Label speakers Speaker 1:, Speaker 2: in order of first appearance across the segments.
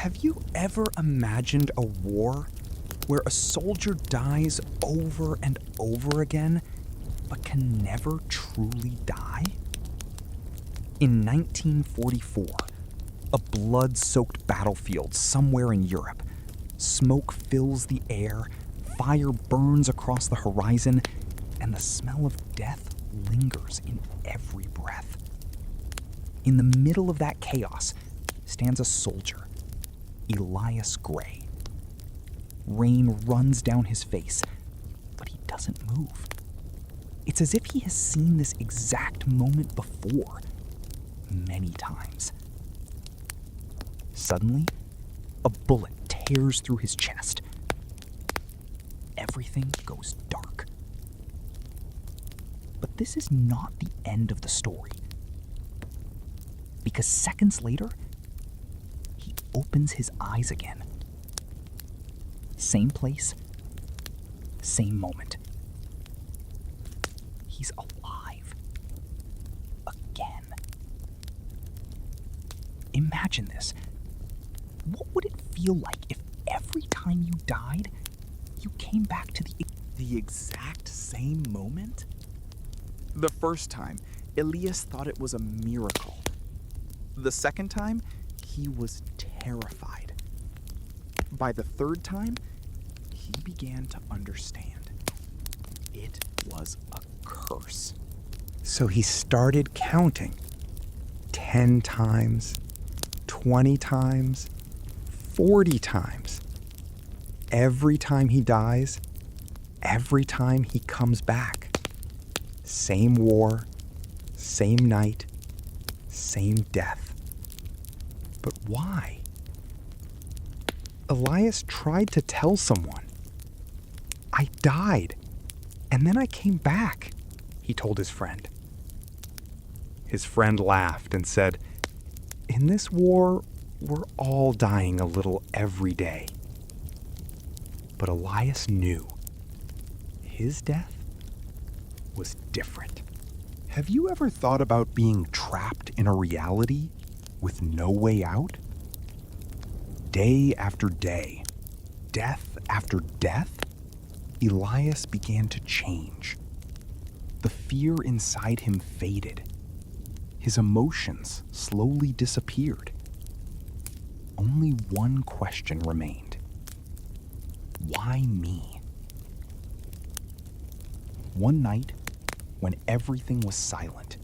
Speaker 1: Have you ever imagined a war where a soldier dies over and over again, but can never truly die? In 1944, a blood-soaked battlefield somewhere in Europe. Smoke fills the air, fire burns across the horizon, and the smell of death lingers in every breath. In the middle of that chaos stands a soldier, Elias Gray. Rain runs down his face, but he doesn't move. It's as if he has seen this exact moment before, many times. Suddenly, a bullet tears through his chest. Everything goes dark. But this is not the end of the story. Because seconds later, he opens his eyes again. Same place, same moment. He's alive. Again. Imagine this. What would it feel like if every time you died, you came back to the exact same moment? The first time, Elias thought it was a miracle. The second time, he was terrified. By the third time, he began to understand. It was a curse. So he started counting. 10 times, 20 times, 40 times. Every time he dies, every time he comes back. Same war, same night, same death. But why? Elias tried to tell someone. I died, and then I came back, he told his friend. His friend laughed and said, in this war, we're all dying a little every day. But Elias knew his death was different. Have you ever thought about being trapped in a reality with no way out? Day after day, death after death, Elias began to change. The fear inside him faded. His emotions slowly disappeared. Only one question remained. Why me? One night, when everything was silent,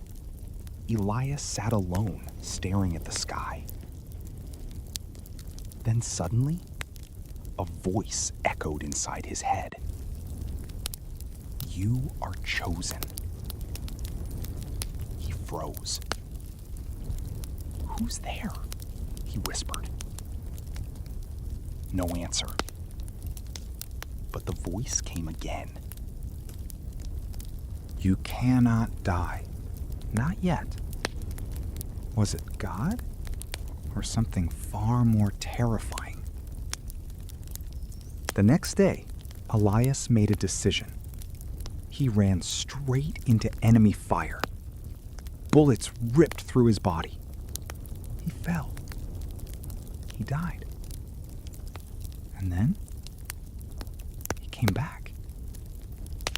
Speaker 1: Elias sat alone, staring at the sky. Then suddenly, a voice echoed inside his head. You are chosen. He froze. Who's there? He whispered. No answer. But the voice came again. You cannot die. Not yet. Was it God? Or something far more terrifying? The next day, Elias made a decision. He ran straight into enemy fire. Bullets ripped through his body. He fell. He died. And then he came back.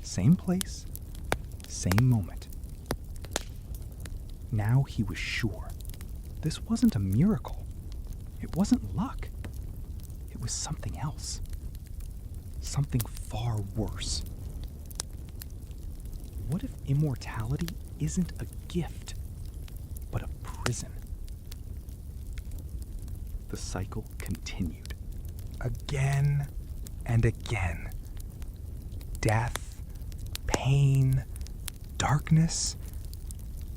Speaker 1: Same place, same moment. Now he was sure. This wasn't a miracle. It wasn't luck. It was something else. Something far worse. What if immortality isn't a gift, but a prison? The cycle continued. Again and again. Death, pain, darkness,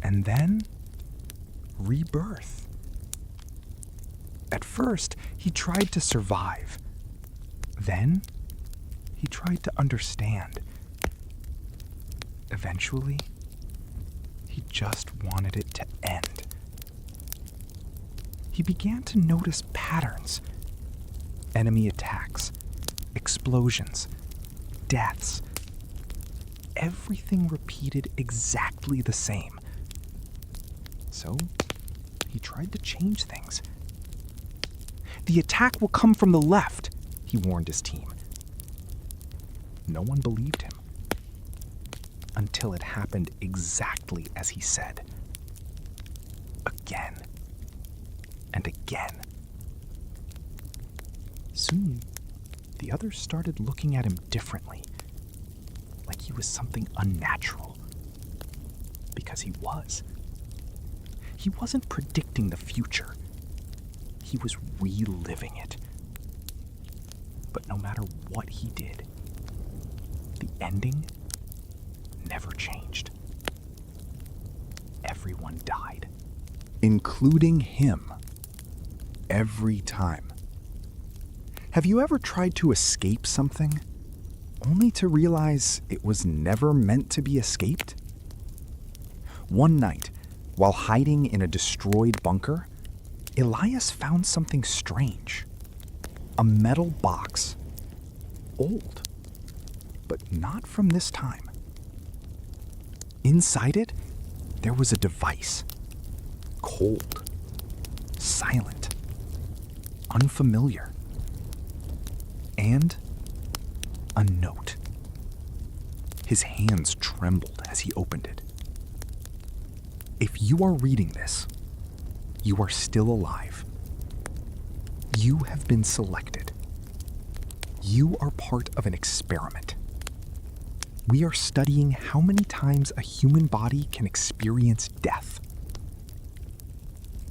Speaker 1: and then rebirth. At first, he tried to survive. Then, he tried to understand. Eventually, he just wanted it to end. He began to notice patterns. Enemy attacks, explosions, deaths. Everything repeated exactly the same. So, he tried to change things. The attack will come from the left, he warned his team. No one believed him. Until it happened exactly as he said. Again. And again. Soon, the others started looking at him differently, like he was something unnatural. Because he was. He wasn't predicting the future. He was reliving it. But no matter what he did, the ending never changed. Everyone died. Including him. Every time. Have you ever tried to escape something, only to realize it was never meant to be escaped? One night, while hiding in a destroyed bunker, Elias found something strange. A metal box. Old, but not from this time. Inside it, there was a device. Cold, silent, unfamiliar. And a note. His hands trembled as he opened it. If you are reading this, you are still alive. You have been selected. You are part of an experiment. We are studying how many times a human body can experience death.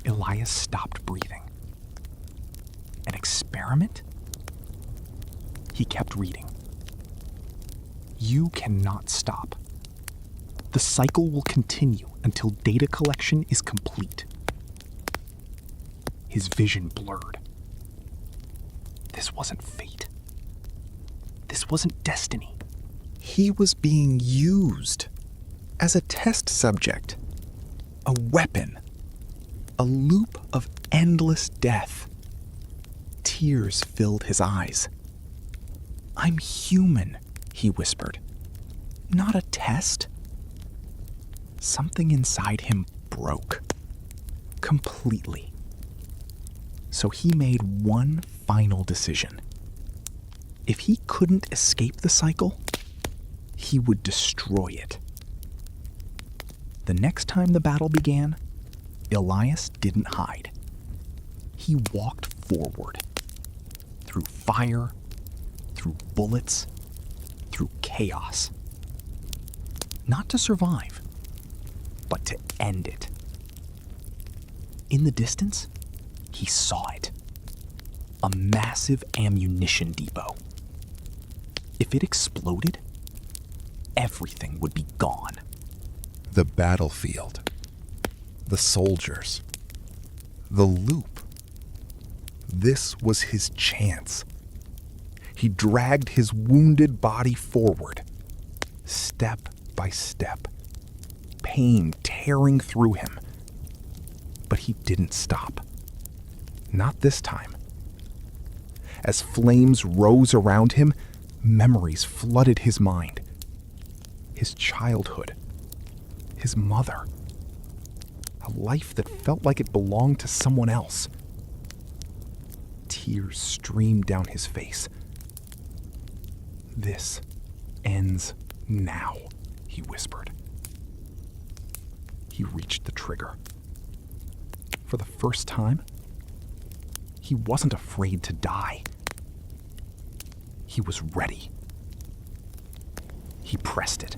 Speaker 1: Elias stopped breathing. An experiment? He kept reading. You cannot stop. The cycle will continue until data collection is complete. His vision blurred. This wasn't fate. This wasn't destiny. He was being used as a test subject, a weapon, a loop of endless death. Tears filled his eyes. I'm human, he whispered. Not a test. Something inside him broke. Completely. So he made one final decision. If he couldn't escape the cycle, he would destroy it. The next time the battle began, Elias didn't hide. He walked forward. Through fire, through bullets, through chaos. Not to survive, but to end it. In the distance, he saw it. A massive ammunition depot. If it exploded, everything would be gone. The battlefield. The soldiers. The loop. This was his chance. He dragged his wounded body forward, step by step, pain tearing through him. But he didn't stop. Not this time. As flames rose around him, memories flooded his mind. His childhood. His mother. A life that felt like it belonged to someone else. Tears streamed down his face. This ends now, he whispered. He reached the trigger. For the first time, he wasn't afraid to die. He was ready. He pressed it.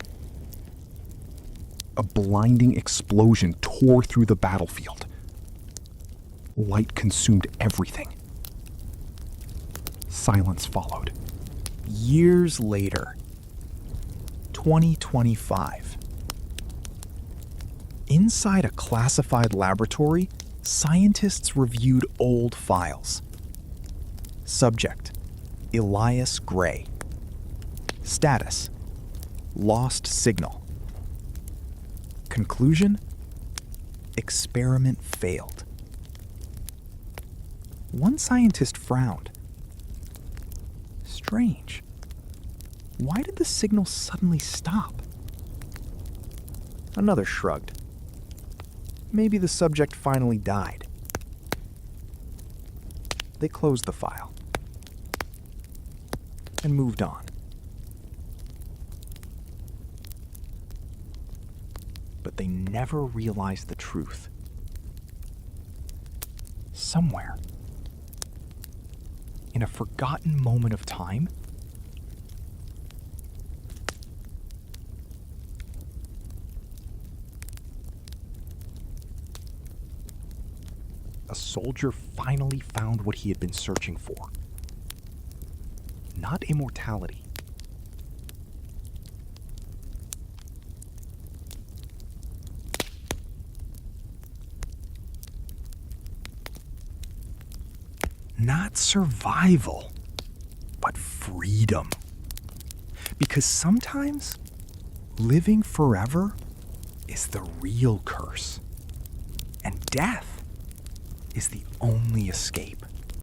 Speaker 1: A blinding explosion tore through the battlefield. Light consumed everything. Silence followed. Years later, 2025. Inside a classified laboratory, scientists reviewed old files. Subject: Elias Gray. Status: lost signal. Conclusion: experiment failed. One scientist frowned. Strange. Why did the signal suddenly stop? Another shrugged. Maybe the subject finally died. They closed the file and moved on. But they never realized the truth. Somewhere, in a forgotten moment of time, a soldier finally found what he had been searching for. Not immortality. Not survival, but freedom. Because sometimes living forever is the real curse, and death is the only escape.